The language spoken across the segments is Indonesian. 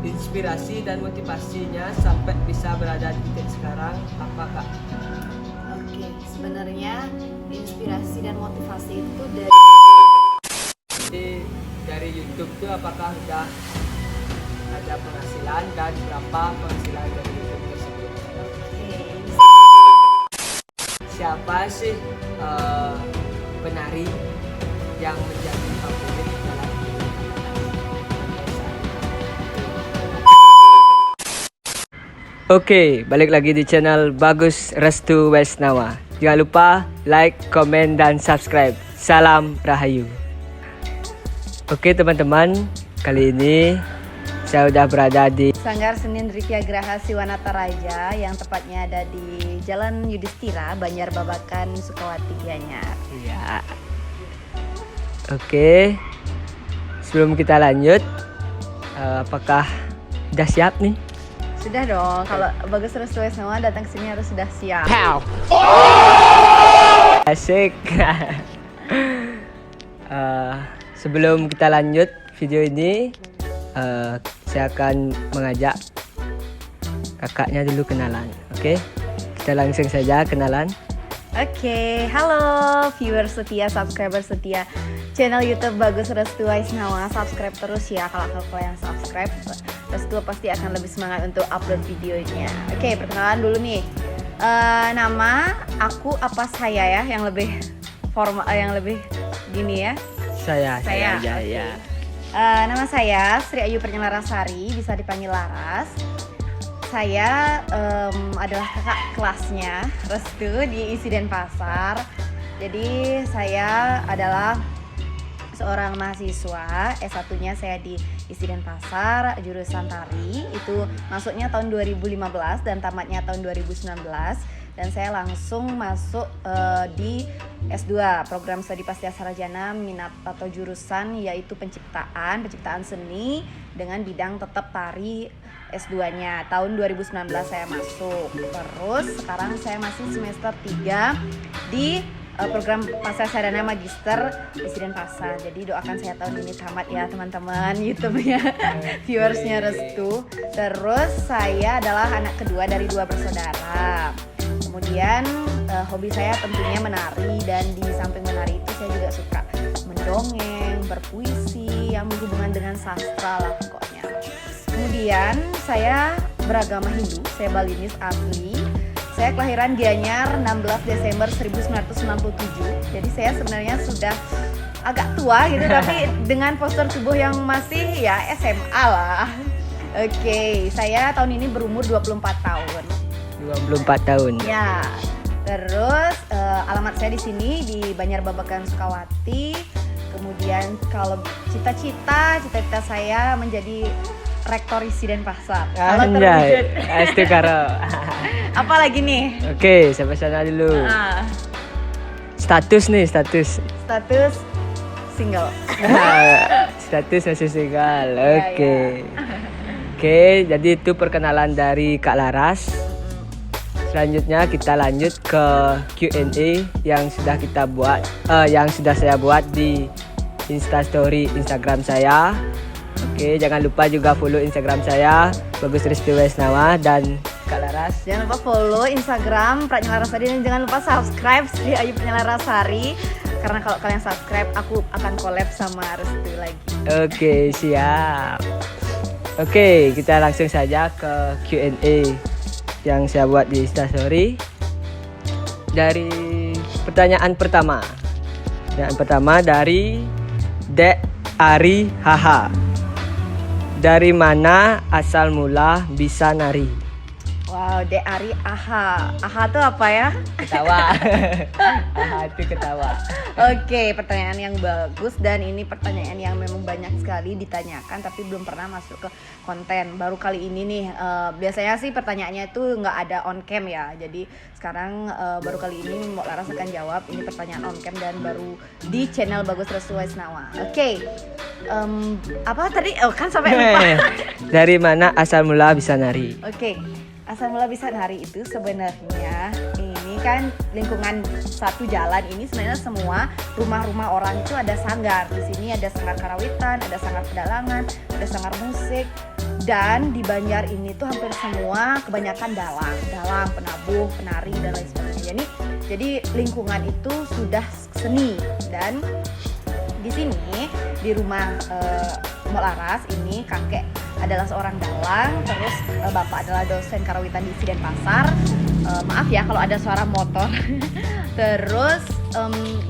inspirasi dan motivasinya sampai bisa berada di titik sekarang apa Kak? Oke, sebenarnya inspirasi dan motivasi itu dari YouTube tuh apakah udah ada penghasilan dan berapa penghasilan dari YouTube tersebut? Siapa sih penari yang menjadi favorit dalam Oke, balik lagi di channel Bagus Restu Wesnawa. Jangan lupa like, komen, dan subscribe. Salam Rahayu. Oke teman-teman, kali ini saya udah berada di Sanggar Seni Nritya Graha Siwanata Raja yang tepatnya ada di Jalan Yudhistira, Banjar Babakan, Sukawati, Gianyar. Iya. Oke, sebelum kita lanjut, apakah udah siap nih? Sudah dong, kalau Bagus Restu Wesnawa datang ke sini harus sudah siap. Asik. Sebelum kita lanjut video ini, saya akan mengajak kakaknya dulu kenalan. Oke, kita langsung saja kenalan. Oke, halo viewers setia, subscriber setia channel YouTube Bagus Restu Wesnawa. Subscribe terus ya, kalau kalian subscribe, Restu pasti akan lebih semangat untuk upload videonya. Oke, perkenalan dulu nih. Nama aku apa saya ya, yang lebih formal, yang lebih gini ya. Saya. Oke. Nama saya Sri Ayu Pernyelarasari, bisa dipanggil Laras. Saya adalah kakak kelasnya Restu di ISI Denpasar. Jadi saya adalah seorang mahasiswa, S1-nya saya di ISI Denpasar, jurusan tari. Itu masuknya tahun 2015 dan tamatnya tahun 2019. Dan saya langsung masuk di S2, program studi pasca sarjana, minat atau jurusan yaitu penciptaan seni dengan bidang tetap tari S2-nya. Tahun 2019 saya masuk. Terus sekarang saya masih semester 3 di program pasca sarjana magister ISI Denpasar. Jadi doakan saya tahun ini tamat ya teman-teman YouTube-nya, viewersnya Restu. Terus saya adalah anak kedua dari 2 bersaudara. Kemudian hobi saya tentunya menari, dan di samping menari itu saya juga suka mendongeng, berpuisi yang berhubungan dengan sastra lah pokoknya. Kemudian saya beragama Hindu, saya Balinis asli. Saya kelahiran Gianyar 16 Desember 1997. Jadi saya sebenarnya sudah agak tua gitu tapi dengan postur tubuh yang masih ya SMA lah. Oke, saya tahun ini berumur 24 tahun. 24 tahun. Ya. Terus alamat saya di sini di Banjar Babakan, Sukawati. Kemudian kalau cita-cita saya menjadi rektor ISI Denpasar. Kalau terwujud. Astu karo. Apa lagi nih? Oke, sampai sana dulu. Status Status single. Status masih single. Ya, Oke. Oke, jadi itu perkenalan dari Kak Laras. Selanjutnya kita lanjut ke Q&A yang sudah saya buat di Instastory Instagram saya. Oke, jangan lupa juga follow Instagram saya Bagus Restu Wesnawa dan Kak Laras. Jangan lupa follow Instagram Pranyelarasari dan jangan lupa subscribe Sri Ayu Pranyelarasari, karena kalau kalian subscribe aku akan collab sama Restu lagi. Oke, siap. Oke, kita langsung saja ke Q&A yang saya buat di Instastory. Dari pertanyaan pertama. Pertanyaan pertama dari Dek Ari Haha. Dari mana asal mula bisa nari? Wow, Dek Ari Aha. Aha tuh apa ya? Ketawa. Itu ketawa. Oke, pertanyaan yang bagus, dan ini pertanyaan yang memang banyak sekali ditanyakan tapi belum pernah masuk ke konten. Baru kali ini nih, biasanya sih pertanyaannya itu nggak ada on cam ya. Jadi sekarang baru kali ini Mbak Laras akan jawab ini pertanyaan on cam dan baru di channel Bagus Restu Wesnawa. Oke, apa tadi? Oh kan sampai lupa. Dari mana asal mula bisa nari? Oke. Asal mula bisa nari itu sebenarnya ini kan lingkungan satu jalan ini sebenarnya semua rumah-rumah orang itu ada sanggar. Di sini ada sanggar karawitan, ada sanggar pedalangan, ada sanggar musik, Dan di Banjar ini tuh hampir semua kebanyakan dalang, penabuh, penari dan lain sebagainya. Jadi lingkungan itu sudah seni. Dan di sini di rumah Mbok Laras ini kakek adalah seorang dalang, terus bapak adalah dosen karawitan di Isi Denpasar. Maaf ya kalau ada suara motor. Terus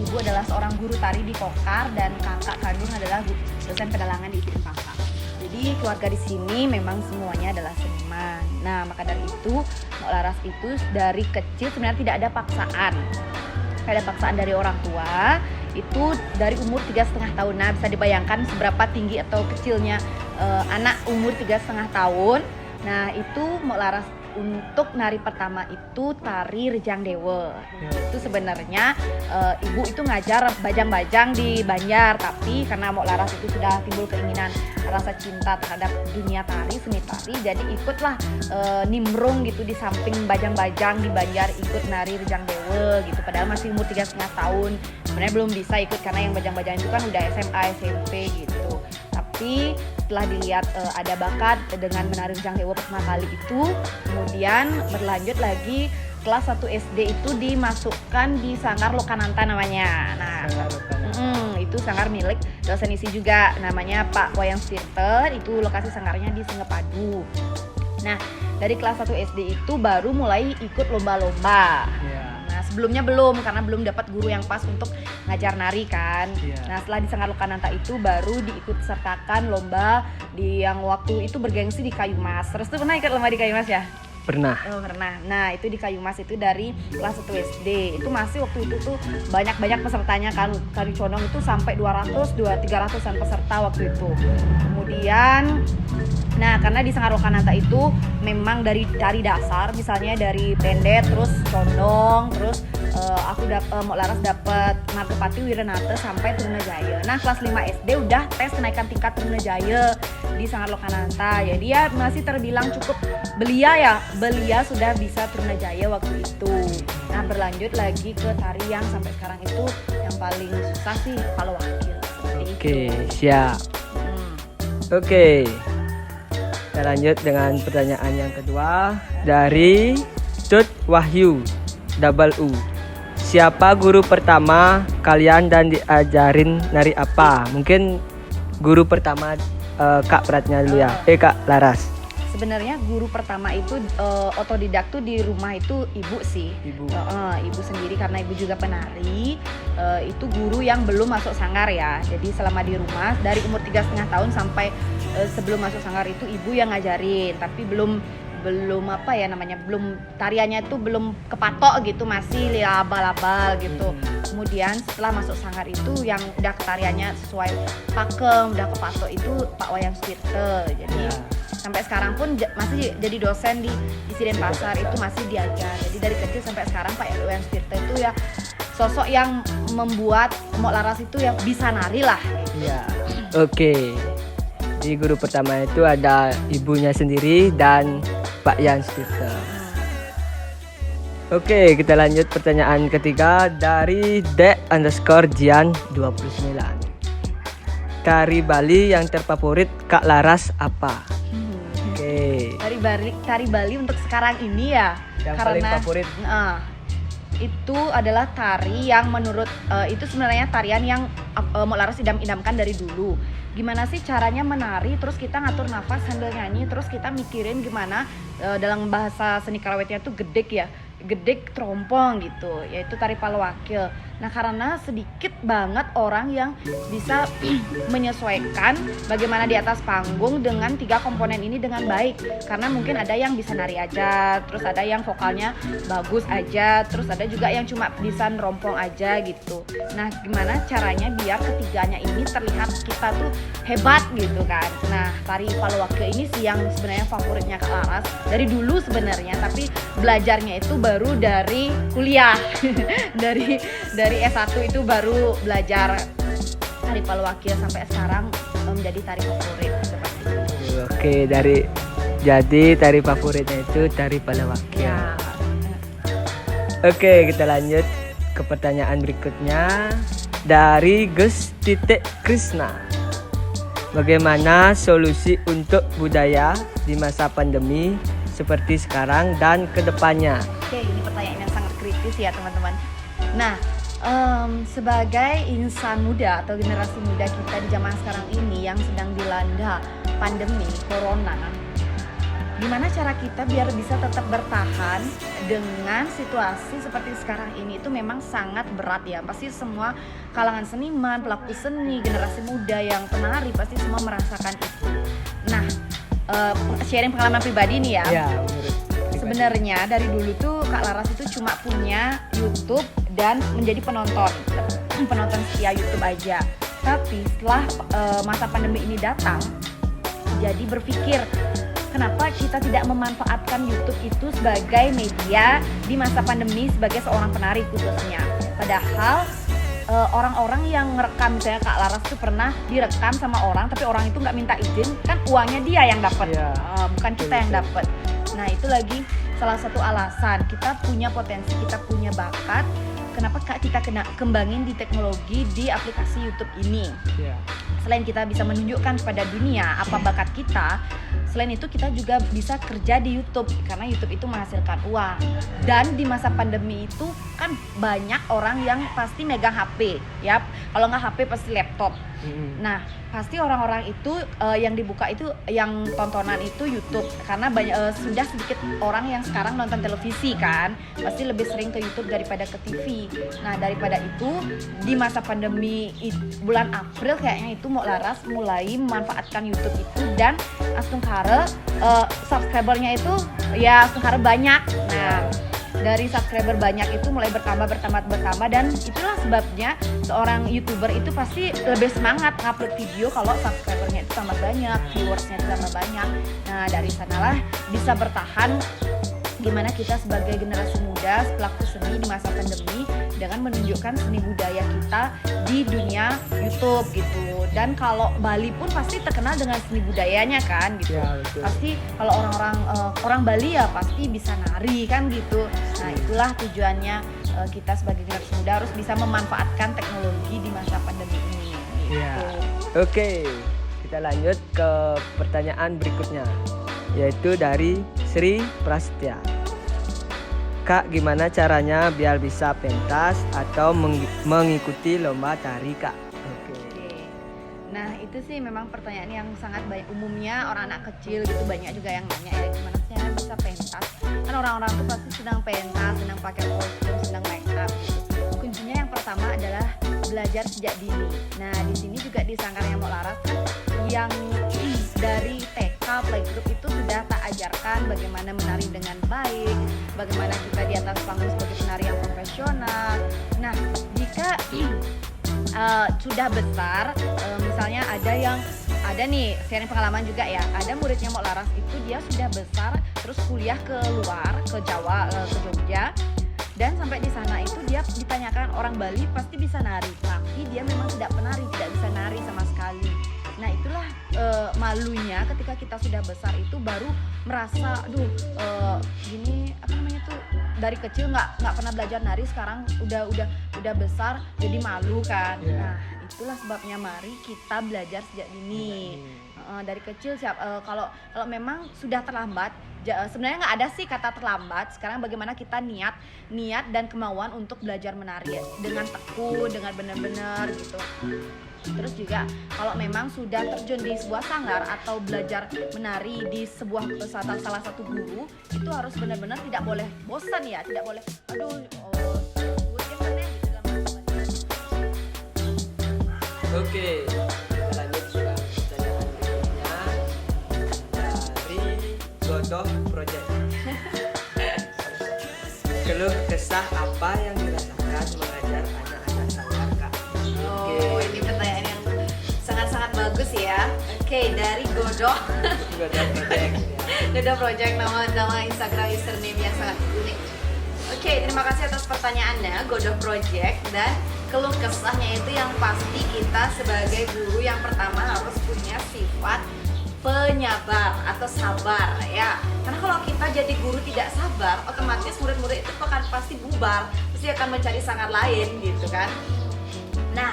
ibu adalah seorang guru tari di Kokar dan kakak kandung adalah dosen pedalangan di Isi Denpasar. Jadi keluarga di sini memang semuanya adalah seniman. Nah maka dari itu Mbok Laras itu dari kecil sebenarnya tidak ada paksaan. Tidak ada paksaan dari orang tua. Itu dari umur 3,5 tahun. Nah bisa dibayangkan seberapa tinggi atau kecilnya anak umur 3,5 tahun. Nah itu Mbok Laras untuk nari pertama itu tari Rejang Dewa. Itu sebenarnya ibu itu ngajar bajang-bajang di Banjar, tapi karena Mbok Laras itu sudah timbul keinginan rasa cinta terhadap dunia tari, seni tari, jadi ikutlah nimbrung gitu di samping bajang-bajang di Banjar, ikut nari Rejang Dewa gitu. Padahal masih umur 3,5 tahun. Sebenarnya belum bisa ikut karena yang bajang-bajang itu kan udah SMA, SMP gitu. Tapi setelah dilihat ada bakat dengan menari Rejang Dewa pertama kali itu, kemudian berlanjut lagi kelas 1 SD itu dimasukkan di Sanggar Lokananta namanya. Nah, itu sanggar milik dosen isi juga, namanya Pak Wayang Stirter. Itu lokasi sanggarnya di Singapadu. Nah, dari kelas 1 SD itu baru mulai ikut lomba-lomba. Nah, sebelumnya belum, karena belum dapat guru yang pas untuk ngajar nari kan. Nah, setelah di Sanggar Lokananta itu baru diikut sertakan lomba di yang waktu itu bergengsi di Kayu Mas. Terus tuh pernah ikut lomba di Kayu Mas ya? Pernah. Oh, pernah. Nah, itu di Kayu Mas itu dari kelas 1 SD. Itu masih waktu itu tuh banyak-banyak pesertanya kan. Tari Condong itu sampai 300-an peserta waktu itu. Kemudian karena di Sanggar Lokananta itu memang dari dasar, misalnya dari pendet, terus condong, terus Mbok Laras dapat Margapati Wiranata sampai Trunajaya. Nah kelas 5 SD udah tes kenaikan tingkat Trunajaya di Sanggar Lokananta. Jadi ya masih terbilang cukup belia sudah bisa Trunajaya waktu itu. Nah berlanjut lagi ke tari yang sampai sekarang itu yang paling susah sih Palawakil. Oke, siap. Oke. Kita lanjut dengan pertanyaan yang kedua dari Dut Wahyu double U. Siapa guru pertama kalian dan diajarin nari apa? Mungkin guru pertama Kak Pratnya dulu ya. Kak Laras. Sebenarnya guru pertama itu otodidak tuh di rumah itu ibu sih. Ibu sendiri karena ibu juga penari. Itu guru yang belum masuk sanggar ya. Jadi selama di rumah dari umur 3,5 tahun sampai sebelum masuk sanggar itu ibu yang ngajarin. Tapi belum tariannya itu belum kepatok gitu, masih abal-abal gitu. Kemudian setelah masuk sanggar itu yang udah tariannya sesuai pakem, udah kepatok itu Pak Wayang Stirter. Jadi sampai sekarang pun masih jadi dosen di Isi Denpasar itu masih diajar. Jadi dari kecil sampai sekarang Pak Wayang Stirter itu ya sosok yang membuat Mbok Laras itu ya bisa nari lah. Iya. Oke. Di guru pertama itu ada ibunya sendiri dan Pak Yan Stirter. Oke, kita lanjut pertanyaan ketiga dari Dek_Jian 29. Tari Bali yang terfavorit Kak Laras apa? Oke. Tari Bali untuk sekarang ini ya, Yang karena paling favorit. Itu adalah tari yang menurut itu sebenarnya tarian yang Mbok Laras idam-idamkan dari dulu. Gimana sih caranya menari, terus kita ngatur nafas sambil nyanyi, terus kita mikirin gimana dalam bahasa seni karawitnya tuh gedek trompong gitu, yaitu tari Palawakil. Nah karena sedikit banget orang yang bisa menyesuaikan bagaimana di atas panggung dengan 3 komponen ini dengan baik. Karena mungkin ada yang bisa nari aja, terus ada yang vokalnya bagus aja, terus ada juga yang cuma bisa nerompong aja gitu. Nah gimana caranya biar ketiganya ini terlihat kita tuh hebat gitu kan. Nah tari Palawakil ini sih yang sebenarnya favoritnya Kak Laras dari dulu sebenarnya, tapi belajarnya itu baru dari kuliah. dari S1 itu baru belajar tari Palawakil sampai sekarang menjadi tari favorit seperti itu. Oke, jadi tari favoritnya itu tari Palawakil. Ya. Oke, kita lanjut ke pertanyaan berikutnya dari Gus Titik Krisna. Bagaimana solusi untuk budaya di masa pandemi seperti sekarang dan kedepannya? Oke, ini pertanyaan yang sangat kritis ya teman-teman. Nah, sebagai insan muda atau generasi muda kita di zaman sekarang ini yang sedang dilanda pandemi corona, gimana cara kita biar bisa tetap bertahan dengan situasi seperti sekarang ini? Itu memang sangat berat ya. Pasti semua kalangan seniman, pelaku seni, generasi muda yang penari pasti semua merasakan itu. Nah, sharing pengalaman pribadi nih ya. Ya, menurut pribadi. Sebenarnya dari dulu tuh Kak Laras itu cuma punya YouTube dan menjadi penonton setia YouTube aja. Tapi setelah masa pandemi ini datang, jadi berpikir kenapa kita tidak memanfaatkan YouTube itu sebagai media di masa pandemi sebagai seorang penari khususnya. Padahal orang-orang yang ngerekam, misalnya Kak Laras tuh pernah direkam sama orang tapi orang itu nggak minta izin, kan uangnya dia yang dapat, Iya. bukan kita yang dapat. Nah itu lagi salah satu alasan kita punya potensi, kita punya bakat. Kenapa kita kembangin di teknologi di aplikasi YouTube ini? Ya. Selain kita bisa menunjukkan kepada dunia apa bakat kita, selain itu kita juga bisa kerja di YouTube karena YouTube itu menghasilkan uang. Dan di masa pandemi itu kan banyak orang yang pasti megang HP, ya. Kalau nggak HP pasti laptop. Nah, pasti orang-orang itu yang dibuka itu, yang tontonan itu YouTube karena banyak sudah sedikit orang yang sekarang nonton televisi kan, pasti lebih sering ke YouTube daripada ke TV. Nah, daripada itu di masa pandemi bulan April kayaknya itu Mok Laras mulai memanfaatkan YouTube itu dan astungkare subscribernya itu ya astungkare banyak. Nah, dari subscriber banyak itu mulai bertambah dan itulah sebabnya seorang YouTuber itu pasti lebih semangat ngupload video kalau subscribernya itu tambah banyak, viewersnya itu tambah banyak. Nah, dari sanalah bisa bertahan gimana kita sebagai generasi muda, pelaku seni di masa pandemi dengan menunjukkan seni budaya kita di dunia YouTube gitu. Dan kalau Bali pun pasti terkenal dengan seni budayanya kan gitu. Ya, betul. Pasti kalau orang Bali ya pasti bisa nari kan gitu. Nah, itulah tujuannya kita sebagai generasi muda harus bisa memanfaatkan teknologi di masa pandemi ini gitu. Ya. Oke, kita lanjut ke pertanyaan berikutnya, yaitu dari Sri Prasetya. Kak, gimana caranya biar bisa pentas atau mengikuti lomba tari, Kak? Oke. Nah, itu sih memang pertanyaan yang sangat banyak. Umumnya orang anak kecil gitu banyak juga yang nanya ya gimana sih caranya bisa pentas. Kan orang-orang tuh pasti sedang pentas, sedang pakai kostum, sedang make up gitu. Kuncinya yang pertama adalah belajar sejak dini. Nah, di sini juga di Sangkarnya Mok Laras kan yang dari TK playgroup itu sudah tak ajarkan bagaimana menari dengan baik, bagaimana kita di atas panggung sebagai penari yang profesional. Nah, jika sudah besar, misalnya ada nih sharing pengalaman juga ya, ada muridnya Mok Laras itu dia sudah besar terus kuliah ke luar, ke Jawa, ke Jogja, dan sampai di sana itu dia ditanyakan orang Bali pasti bisa nari, tapi dia memang tidak penari, tidak bisa nari sama sekali. Nah, itulah malunya ketika kita sudah besar itu baru merasa gini apa namanya tuh, dari kecil nggak pernah belajar nari, sekarang udah besar jadi malu kan. Yeah. Nah, itulah sebabnya mari kita belajar sejak dini. Dari kecil kalau memang sudah terlambat, sebenarnya nggak ada sih kata terlambat. Sekarang bagaimana kita niat dan kemauan untuk belajar menari dengan tekun, dengan benar-benar gitu. Terus juga kalau memang sudah terjun di sebuah sanggar atau belajar menari di salah satu guru, itu harus benar-benar tidak boleh bosan ya, tidak boleh Oke, kita lanjut ke pertanyaan berikutnya dari Godoh Project. Keluh kesah apa yang dirasakan mengajar anak-anak sanggar, Kak? Ini pertanyaan yang sangat-sangat bagus ya. Oke, dari Godoh Godoh Project. Godoh Project, nama Instagram username yang sangat unik. Oke, terima kasih atas pertanyaannya Godoh Project. Dan keluh kesahnya itu yang pasti kita sebagai guru yang pertama harus punya sifat penyabar atau sabar ya. Karena kalau kita jadi guru tidak sabar, otomatis murid-murid itu akan pasti bubar, pasti akan mencari sanggar lain gitu kan. Nah,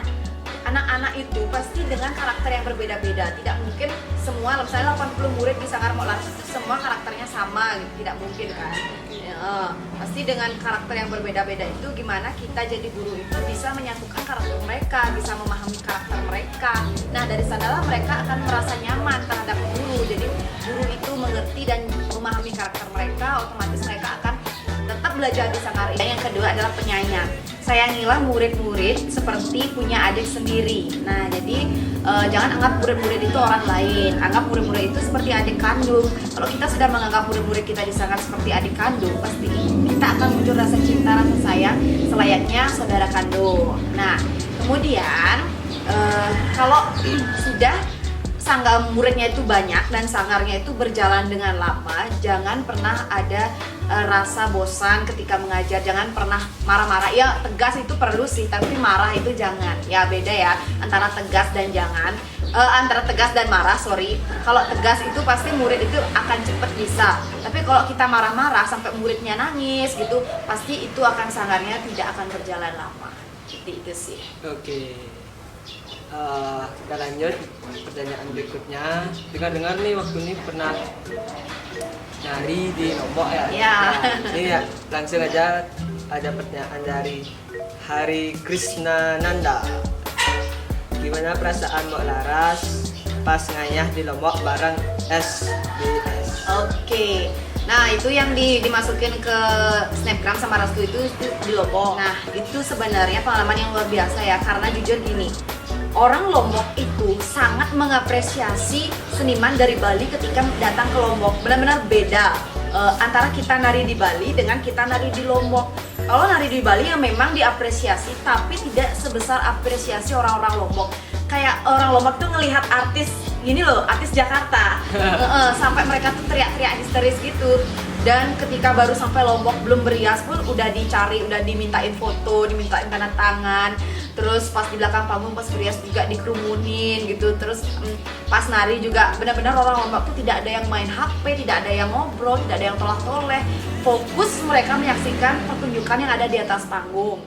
anak-anak itu pasti dengan karakter yang berbeda-beda. Tidak mungkin semua, misalnya 80 murid di Sanggar Mok Laras itu semua karakternya sama gitu. Tidak mungkin kan. Pasti dengan karakter yang berbeda-beda itu gimana kita jadi guru itu bisa menyatukan karakter mereka, bisa memahami karakter mereka. Nah, dari sanalah mereka akan merasa nyaman terhadap guru. Jadi guru itu mengerti dan memahami karakter mereka, otomatis mereka akan tetap belajar di Sanggar ini. Yang kedua adalah penyayang. Sayangilah murid-murid seperti punya adik sendiri. Nah, jadi jangan anggap murid-murid itu orang lain. Anggap murid-murid itu seperti adik kandung. Kalau kita sudah menganggap murid-murid kita di Sanggar seperti adik kandung, pasti kita akan muncul rasa cinta, rasa sayang selayaknya saudara kandung. Nah, kemudian kalau sudah sanggar muridnya itu banyak dan sanggarnya itu berjalan dengan lama, jangan pernah ada rasa bosan ketika mengajar, jangan pernah marah-marah. Ya, tegas itu perlu sih, tapi marah itu jangan. Ya, beda ya antara tegas dan jangan. Antara tegas dan marah, sorry. Kalau tegas itu pasti murid itu akan cepet bisa. Tapi kalau kita marah-marah sampai muridnya nangis gitu, pasti itu akan sanggarnya tidak akan berjalan lama. Jadi itu sih. Oke. Kita lanjut pertanyaan berikutnya. Dengar-dengar nih waktu ini pernah nyari di Lombok ya? Ya. Nah, ini ya langsung aja ada pertanyaan dari Hari Krishna Nanda. Gimana perasaan Mok Laras pas ngayah di Lombok bareng SBS? Oke. Nah, itu yang dimasukin ke snapgram sama Restu itu di Lombok. Nah, itu sebenarnya pengalaman yang luar biasa ya, karena jujur gini, orang Lombok itu sangat mengapresiasi seniman dari Bali ketika datang ke Lombok. Benar-benar beda antara kita nari di Bali dengan kita nari di Lombok. Kalau nari di Bali yang memang diapresiasi, tapi tidak sebesar apresiasi orang-orang Lombok. Kayak orang Lombok tuh ngelihat artis gini loh, artis Jakarta, sampai mereka tuh teriak-teriak histeris gitu. Dan ketika baru sampai Lombok belum berias pun udah dicari, udah dimintain foto, dimintain tanda tangan. Terus pas di belakang panggung pas berias juga dikerumunin gitu. Terus pas nari juga benar-benar orang Lombok tuh tidak ada yang main HP, tidak ada yang ngobrol, tidak ada yang tolak-toleh. Fokus mereka menyaksikan pertunjukan yang ada di atas panggung.